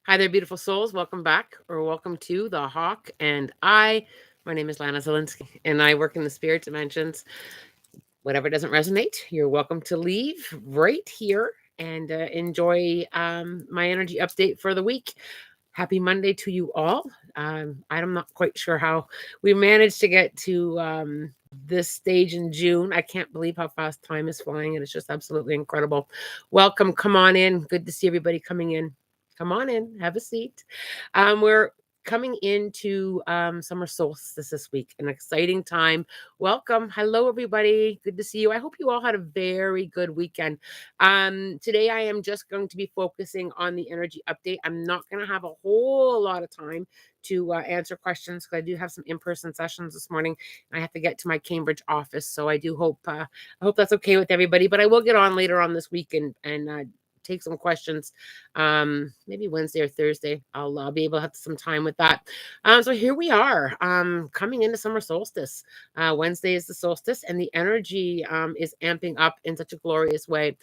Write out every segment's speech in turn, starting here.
Hi there, beautiful souls. Welcome back or welcome to The Hawk and I. My name is Lana Zelinsky and I work in the spirit dimensions. Whatever doesn't resonate, you're welcome to leave right here and enjoy my energy update for the week. Happy Monday to you all. I'm not quite sure how we managed to get to this stage in June. I can't believe how fast time is flying, and it's just absolutely incredible. Welcome. Come on in. Good to see everybody coming in. Come on in. Have a seat. We're coming into summer solstice this week, an exciting time. Welcome. Hello, everybody. Good to see you. I hope you all had a very good weekend. Today, I am just going to be focusing on the energy update. I'm not going to have a whole lot of time to answer questions because I do have some in-person sessions this morning. I have to get to my Cambridge office, so I hope that's okay with everybody. But I will get on later on this week and take some questions. Maybe Wednesday or Thursday. I'll be able to have some time with that. So here we are, coming into summer solstice. Wednesday is the solstice, and the energy is amping up in such a glorious way.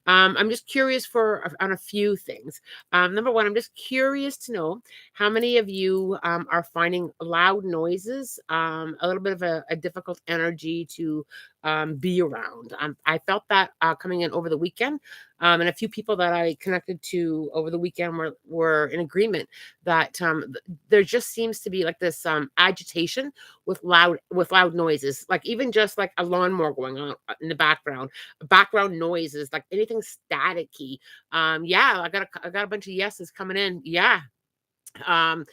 I'm just curious on a few things. Number one, I'm just curious to know how many of you are finding loud noises a little bit of a difficult energy to be around. I felt that coming in over the weekend. And a few people that I connected to over the weekend were in agreement that there just seems to be like this agitation with loud noises, like even just like a lawnmower going on in the background noises, like anything staticky. Yeah, I got a bunch of yeses coming in. Yeah. Um,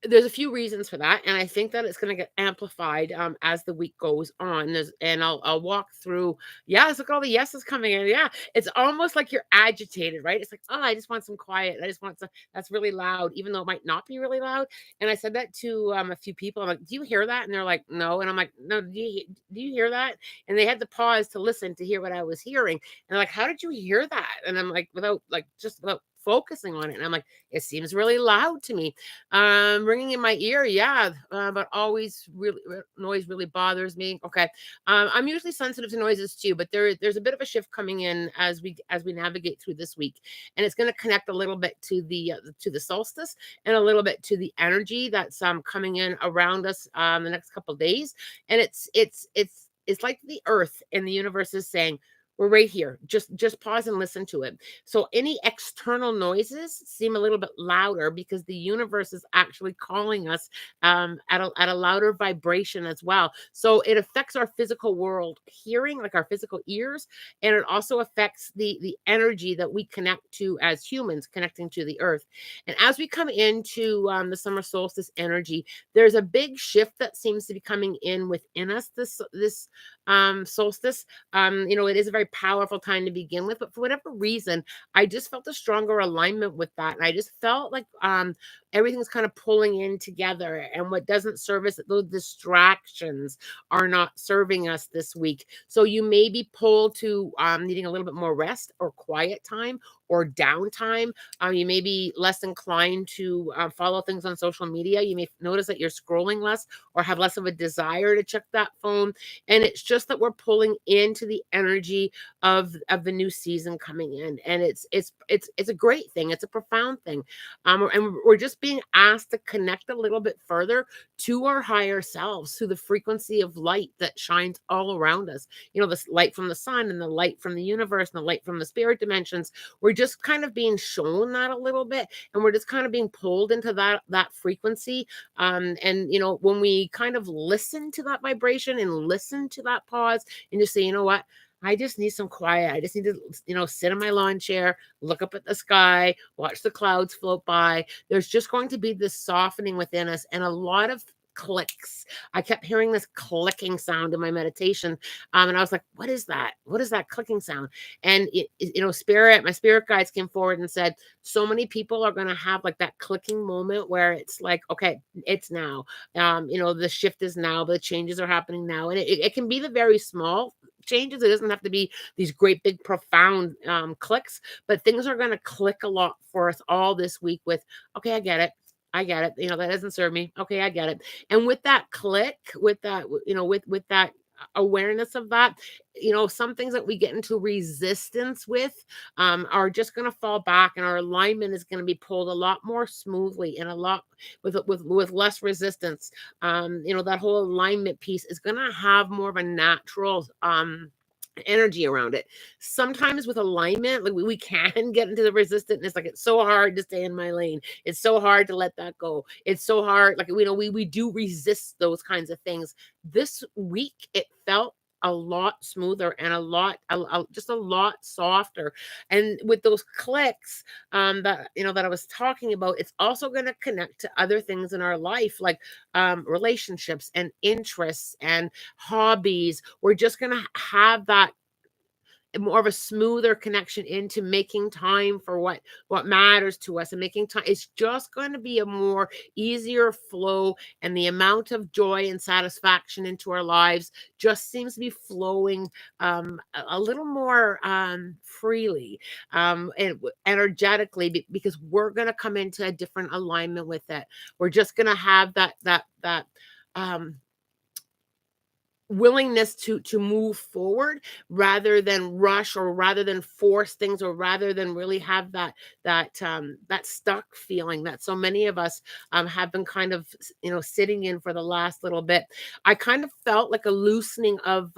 there's a few reasons for that, and I think that it's going to get amplified as the week goes on. I'll walk through. Yes, look at all the yeses coming in. Yeah, it's almost like you're agitated, right? It's like, oh, I just want some quiet. I just want some that's really loud, even though it might not be really loud. And I said that to a few people. I'm like, do you hear that? And they're like, no. And I'm like, no. Do you hear that? And they had to pause to listen to hear what I was hearing. And they're like, how did you hear that? And I'm like, without focusing on it. And I'm like, it seems really loud to me. Ringing in my ear, yeah, but always really noise really bothers me. Okay, I'm usually sensitive to noises too, but there's a bit of a shift coming in as we navigate through this week, and it's going to connect a little bit to the solstice and a little bit to the energy that's coming in around us the next couple of days, and it's like the earth and the universe is saying, we're right here. Just pause and listen to it. So any external noises seem a little bit louder because the universe is actually calling us at a louder vibration as well. So it affects our physical world hearing, like our physical ears, and it also affects the energy that we connect to as humans, connecting to the earth. And as we come into the summer solstice energy, there's a big shift that seems to be coming in within us this solstice. It is a very powerful time to begin with, but for whatever reason, I just felt a stronger alignment with that. And I just felt like everything's kind of pulling in together. And what doesn't serve us, those distractions are not serving us this week. So you may be pulled to needing a little bit more rest or quiet time or downtime. You may be less inclined to follow things on social media. You may notice that you're scrolling less or have less of a desire to check that phone. And it's just that we're pulling into the energy of the new season coming in, and it's a great thing. It's a profound thing, and we're just being asked to connect a little bit further to our higher selves, to the frequency of light that shines all around us. This light from the sun and the light from the universe and the light from the spirit dimensions. We're just kind of being shown that a little bit, and we're just kind of being pulled into that frequency. And when we kind of listen to that vibration and listen to that pause and just say, you know what, I just need some quiet. I just need to, sit in my lawn chair, look up at the sky, watch the clouds float by. There's just going to be this softening within us and a lot of clicks. I kept hearing this clicking sound in my meditation. And I was like, what is that? What is that clicking sound? And my spirit guides came forward and said, so many people are going to have like that clicking moment where it's like, okay, it's now. The shift is now, the changes are happening now. And it can be the very small changes. It doesn't have to be these great big profound clicks, but things are going to click a lot for us all this week with, okay, I get it. I get it. That doesn't serve me. Okay, I get it. And with that click, with that, with that awareness of that, some things that we get into resistance with are just going to fall back, and our alignment is going to be pulled a lot more smoothly and a lot with less resistance. That whole alignment piece is going to have more of a natural energy around it. Sometimes with alignment, like we can get into the resistance. Like it's so hard to stay in my lane. It's so hard to let that go. It's so hard. Like we do resist those kinds of things. This week it felt a lot smoother and just a lot softer. And with those clicks that I was talking about, it's also going to connect to other things in our life, like relationships and interests and hobbies. We're just going to have that more of a smoother connection into making time for what matters to us, and making time. It's just going to be a more easier flow, and the amount of joy and satisfaction into our lives just seems to be flowing a little more freely and energetically, because we're going to come into a different alignment with it. We're just going to have that um willingness to move forward, rather than rush, or rather than force things, or rather than really have that stuck feeling that so many of us have been kind of sitting in for the last little bit. I kind of felt like a loosening of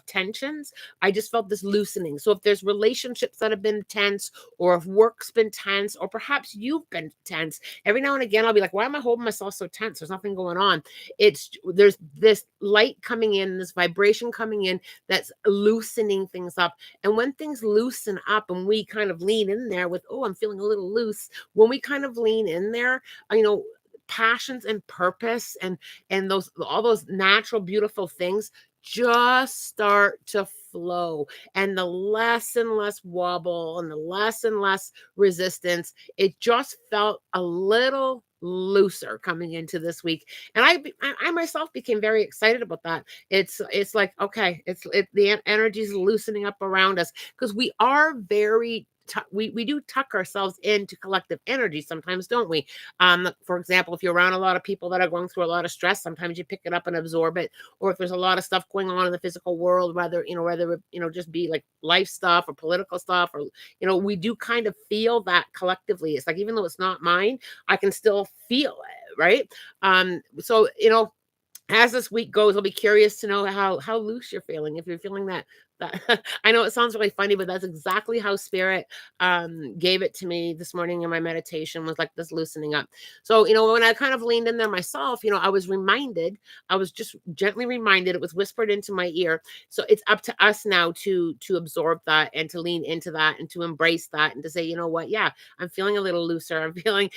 tensions. I just felt this loosening. So if there's relationships that have been tense, or if work's been tense, or perhaps you've been tense, every now and again I'll be like, why am I holding myself so tense? There's nothing going on. There's this light coming in, this vibration coming in, that's loosening things up. And when things loosen up and we kind of lean in there with, oh, I'm feeling a little loose, when we kind of lean in there, passions and purpose and those all those natural beautiful things just start to flow. And the less and less wobble and the less and less resistance, it just felt a little looser coming into this week. And I myself became very excited about that. It's like, okay, the energy's loosening up around us, because we are very we do tuck ourselves into collective energy sometimes, don't we? For example, if you're around a lot of people that are going through a lot of stress, sometimes you pick it up and absorb it. Or if there's a lot of stuff going on in the physical world, whether it, just be like life stuff or political stuff, or we do kind of feel that collectively. It's like, even though it's not mine, I can still feel it, right? So as this week goes, I'll be curious to know how loose you're feeling. If you're feeling that I know it sounds really funny, but that's exactly how spirit gave it to me this morning in my meditation, was like this loosening up. So, when I kind of leaned in there myself, I was just gently reminded, it was whispered into my ear. So it's up to us now to absorb that, and to lean into that, and to embrace that, and to say, you know what, yeah, I'm feeling a little looser. I'm feeling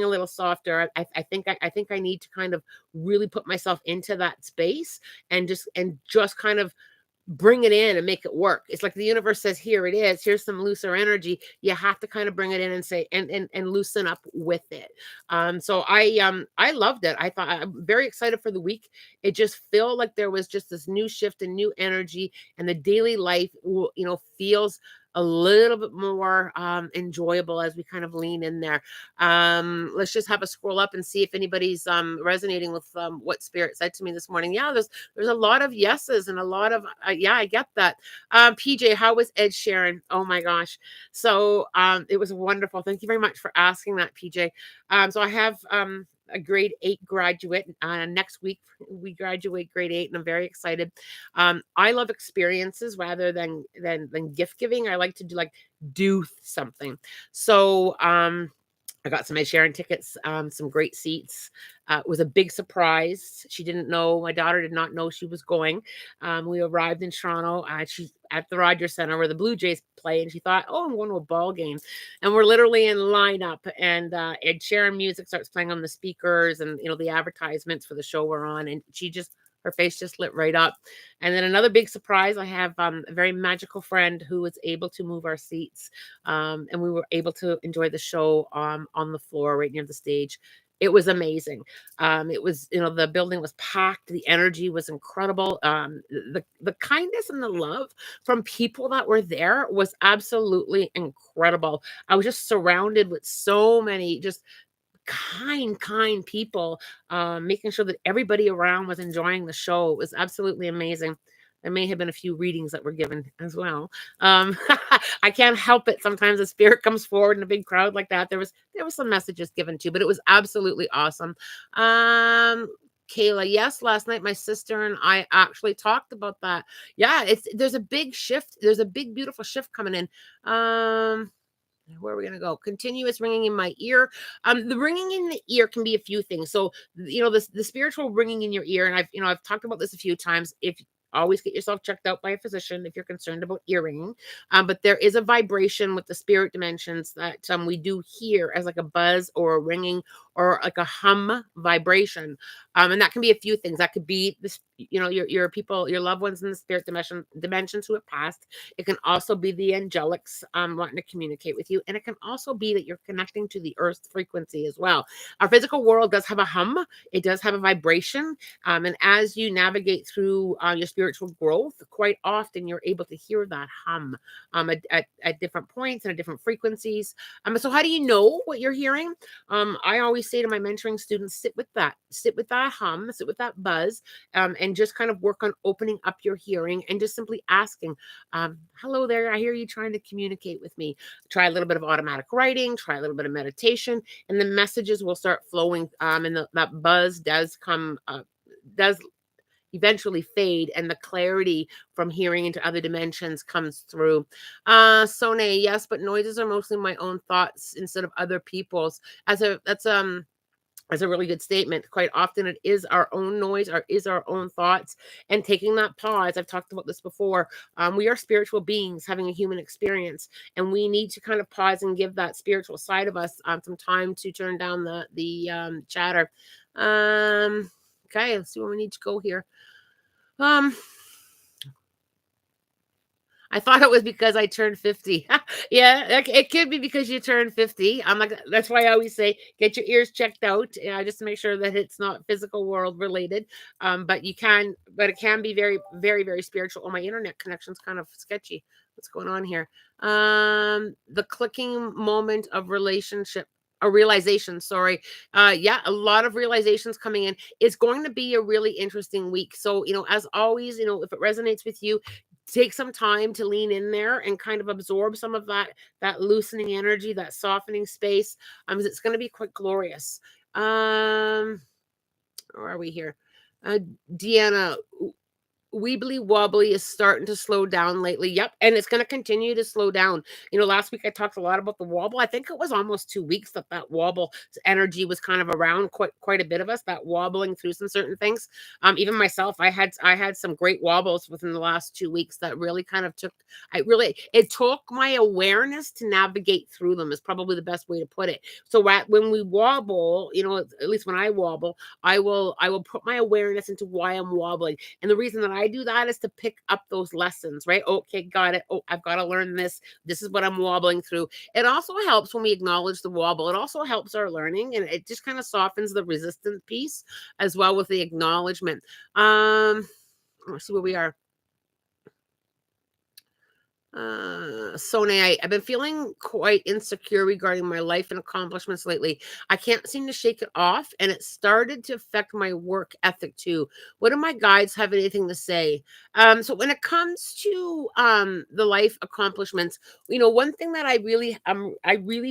a little softer. I think I need to kind of really put myself into that space, and just kind of bring it in and make it work. It's like the universe says, here it is. Here's some looser energy. You have to kind of bring it in and say, and loosen up with it. So I loved it. I'm very excited for the week. It just felt like there was just this new shift and new energy, and the daily life, feels a little bit more enjoyable as we kind of lean in there. Let's just have a scroll up and see if anybody's resonating with what spirit said to me this morning. Yeah, there's a lot of yeses and a lot of yeah, I get that. PJ, how was Ed Sheeran? Oh my gosh. So it was wonderful. Thank you very much for asking that, PJ. So I have a grade 8 graduate. Next week we graduate grade 8, and I'm very excited. I love experiences rather than gift giving. I like to do something. So I got some Ed Sheeran tickets, some great seats. It was a big surprise. She didn't know. My daughter did not know she was going. We arrived in Toronto. She's at the Rogers Center where the Blue Jays play, and she thought, "Oh, I'm going to a ball game." And we're literally in lineup, and Ed Sheeran music starts playing on the speakers, and the advertisements for the show were on, and her face just lit right up. And then another big surprise, I have a very magical friend who was able to move our seats, and we were able to enjoy the show on the floor right near the stage. It was amazing. It was, the building was packed. The energy was incredible. The kindness and the love from people that were there was absolutely incredible. I was just surrounded with so many just kind people, making sure that everybody around was enjoying the show. It was absolutely amazing. There may have been a few readings that were given as well. I can't help it. Sometimes a spirit comes forward in a big crowd like that. There was some messages given too, but it was absolutely awesome. Um, Kayla, yes, last night my sister and I actually talked about that. Yeah, there's a big shift. There's a big, beautiful shift coming in. Where are we gonna go? Continuous ringing in my ear. The ringing in the ear can be a few things. So, the spiritual ringing in your ear, and I've talked about this a few times. If always get yourself checked out by a physician if you're concerned about ear ringing. But there is a vibration with the spirit dimensions that we do hear as like a buzz or a ringing or like a hum vibration. And that can be a few things. That could be this, your people, your loved ones in the spirit dimensions who have passed. It can also be the angelics wanting to communicate with you. And it can also be that you're connecting to the earth's frequency as well. Our physical world does have a hum. It does have a vibration. And as you navigate through your spiritual growth, quite often you're able to hear that hum at different points and at different frequencies. So how do you know what you're hearing? I always say to my mentoring students, sit with that hum, sit with that buzz, and just kind of work on opening up your hearing and just simply asking, hello there, I hear you trying to communicate with me. Try a little bit of automatic writing, try a little bit of meditation, and the messages will start flowing. And that buzz does eventually fade, and the clarity from hearing into other dimensions comes through. Sone, yes, but noises are mostly my own thoughts instead of other people's. That's a really good statement. Quite often it is our own noise or is our own thoughts, and taking that pause. I've talked about this before. We are spiritual beings having a human experience, and we need to kind of pause and give that spiritual side of us some time to turn down the chatter. Okay, let's see where we need to go here. I thought it was because I turned 50. Yeah, it could be because you turned 50. I'm like, that's why I always say get your ears checked out, just to make sure that it's not physical world related. But it can be very, very, very spiritual. Oh, my internet connection's kind of sketchy. What's going on here? The clicking moment of relationship. A realization, sorry. Yeah, a lot of realizations coming in. It's going to be a really interesting week. So, as always, if it resonates with you, take some time to lean in there and kind of absorb some of that loosening energy, that softening space. It's going to be quite glorious. Where are we here? Deanna, Weebly wobbly is starting to slow down lately. Yep. And it's going to continue to slow down. Last week I talked a lot about the wobble. I think it was almost 2 weeks that wobble energy was kind of around quite a bit of us, that wobbling through some certain things. Even myself, I had some great wobbles within the last 2 weeks that really kind of it took my awareness to navigate through them is probably the best way to put it. So when we wobble, at least when I wobble, I will put my awareness into why I'm wobbling. And the reason that I do that is to pick up those lessons, right? Okay, got it. Oh, I've got to learn this. This is what I'm wobbling through. It also helps when we acknowledge the wobble. It also helps our learning, and it just kind of softens the resistant piece as well with the acknowledgement. Let's see where we are. Sone, I've been feeling quite insecure regarding my life and accomplishments lately. I can't seem to shake it off, and it started to affect my work ethic too. What do my guides have anything to say? So when it comes to the life accomplishments, one thing that I really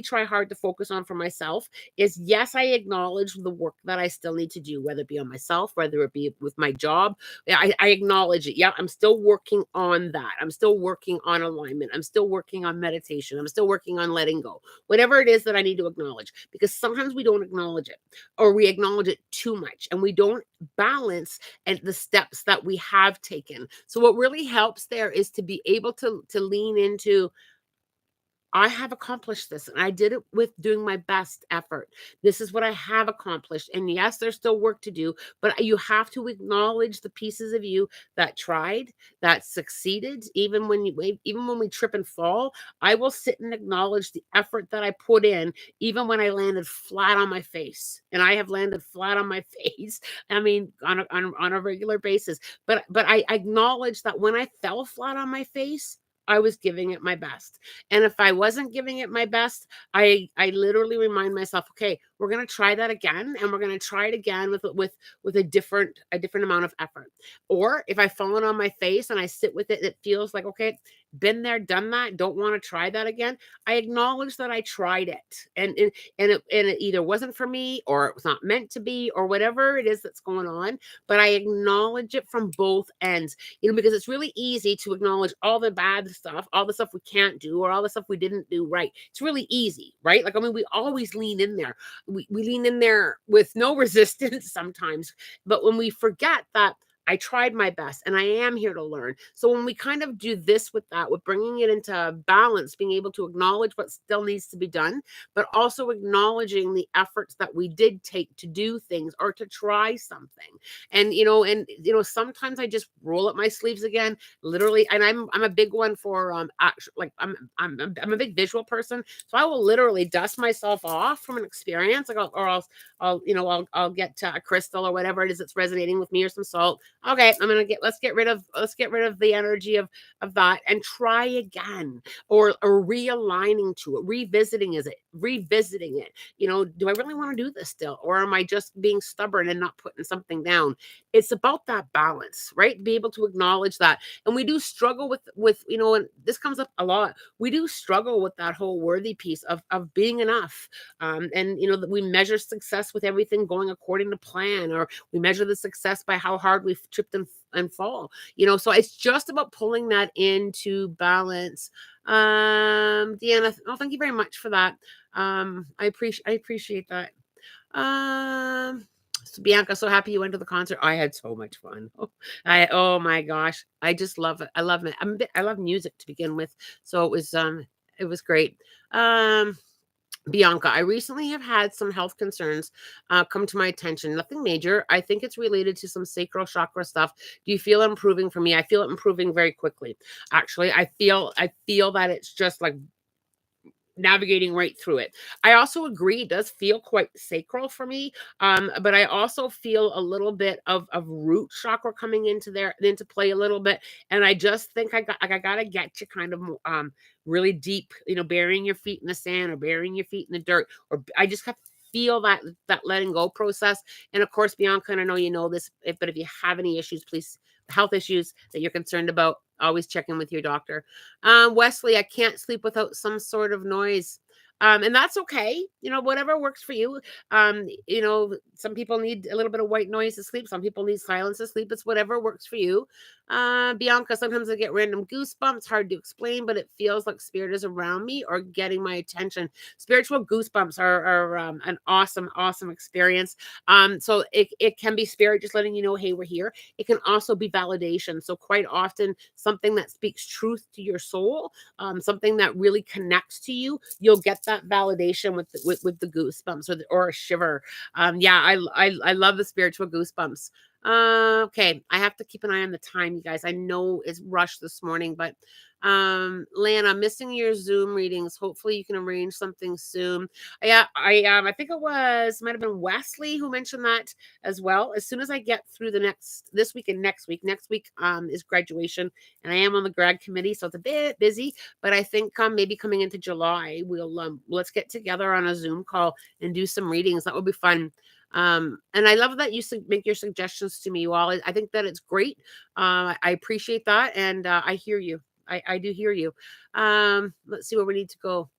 try hard to focus on for myself is, yes, I acknowledge the work that I still need to do, whether it be on myself, whether it be with my job. I acknowledge it. Yeah, I'm still working on that. I'm still working on alignment. I'm still working on meditation. I'm still working on letting go. Whatever it is that I need to acknowledge, because sometimes we don't acknowledge it, or we acknowledge it too much, and we don't balance at the steps that we have taken. So what really helps there is to be able to lean into, I have accomplished this, and I did it with doing my best effort. This is what I have accomplished. And yes, there's still work to do, but you have to acknowledge the pieces of you that tried, that succeeded. Even when we trip and fall, I will sit and acknowledge the effort that I put in, even when I landed flat on my face. And I have landed flat on my face. I mean, on a regular basis. But I acknowledge that when I fell flat on my face, I was giving it my best. And if I wasn't giving it my best, I literally remind myself, okay, we're going to try that again, and we're going to try it again with a different amount of effort. Or if I've fallen on my face and I sit with it and it feels like, okay, been there, done that, don't want to try that again, I acknowledge that I tried it, and it either wasn't for me, or it was not meant to be, or whatever it is that's going on. But I acknowledge it from both ends, because it's really easy to acknowledge all the bad stuff, all the stuff we can't do, or all the stuff we didn't do right. It's really easy, right? Like, I mean, we always lean in there. We lean in there with no resistance sometimes. But when we forget that I tried my best and I am here to learn. So when we kind of do this with that, with bringing it into balance, being able to acknowledge what still needs to be done, but also acknowledging the efforts that we did take to do things or to try something. Sometimes I just roll up my sleeves again, literally. And I'm a big one for like I'm a big visual person, so I will literally dust myself off from an experience, like I'll get a crystal or whatever it is that's resonating with me, or some salt. Okay, let's get rid of the energy of that, and try again, or realigning to it, revisiting it. Do I really want to do this still, or am I just being stubborn and not putting something down? It's about that balance, right? Be able to acknowledge that. And we do struggle with and this comes up a lot. We do struggle with that whole worthy piece of being enough. And that we measure success with everything going according to plan, or we measure the success by how hard we've tripped and fall. So it's just about pulling that into balance. Deanna, thank you very much for that. I appreciate that. So Bianca, so happy you went to the concert. I had so much fun. Oh my gosh, I just love it. I love it. I love music to begin with, so it was great. Bianca, I recently have had some health concerns come to my attention. Nothing major. I think it's related to some sacral chakra stuff. Do you feel it improving for me? I feel it improving very quickly. Actually, I feel that it's just like navigating right through it. I also agree it does feel quite sacral for me. But I also feel a little bit of root chakra coming into play a little bit. And I just think I gotta get you kind of really deep, burying your feet in the sand, or burying your feet in the dirt, or I just have to feel that letting go process. And of course, Bianca, and I know you know this, but if you have any issues, please, health issues that you're concerned about, always check in with your doctor. Wesley, I can't sleep without some sort of noise. And that's okay. Whatever works for you. Some people need a little bit of white noise to sleep. Some people need silence to sleep. It's whatever works for you. Bianca, sometimes I get random goosebumps, hard to explain, but it feels like spirit is around me or getting my attention. Spiritual goosebumps are an awesome, awesome experience. So it can be spirit just letting you know, hey, we're here. It can also be validation. So quite often, something that speaks truth to your soul, something that really connects to you, you'll get that validation with the goosebumps, or a shiver. Yeah, I love the spiritual goosebumps. Okay, I have to keep an eye on the time, you guys. I know it's rushed this morning, but Lana, missing your Zoom readings. Hopefully you can arrange something soon. Yeah, I think might have been Wesley who mentioned that as well. As soon as I get through this week and next week. Next week is graduation, and I am on the grad committee, so it's a bit busy. But I think maybe coming into July, let's get together on a Zoom call and do some readings. That would be fun. And I love that you make your suggestions to me, you all. I think that it's great. I appreciate that, and I hear you. I do hear you. Let's see where we need to go.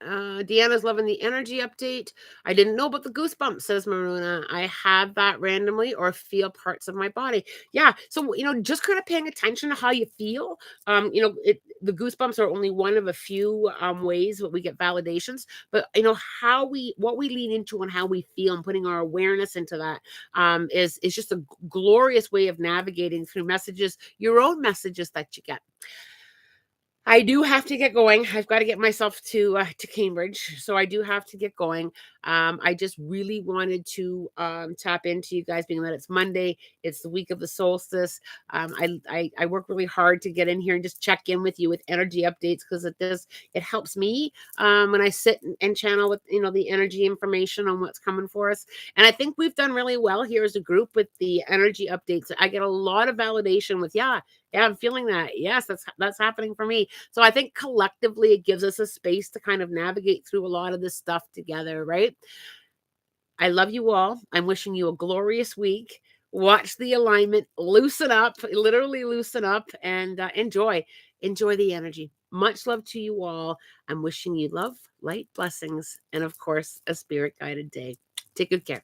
Deanna's loving the energy update. I didn't know about the goosebumps, says Maruna. I have that randomly or feel parts of my body. Yeah. So, just kind of paying attention to how you feel. The goosebumps are only one of a few ways that we get validations, but what we lean into and how we feel, and putting our awareness into that is just a glorious way of navigating through messages, your own messages that you get. I do have to get going. I've got to get myself to Cambridge, so I do have to get going. I just really wanted to tap into you guys, being that it's Monday, it's the week of the solstice. I work really hard to get in here and just check in with you with energy updates, because it helps me when I sit and channel with the energy information on what's coming for us. And I think we've done really well here as a group with the energy updates. I get a lot of validation with, yeah, I'm feeling that. Yes, that's happening for me. So I think collectively it gives us a space to kind of navigate through a lot of this stuff together, right? I love you all. I'm wishing you a glorious week. Watch the alignment, loosen up, literally loosen up, and enjoy the energy. Much love to you all. I'm wishing you love, light, blessings, and of course, a spirit guided day. Take good care.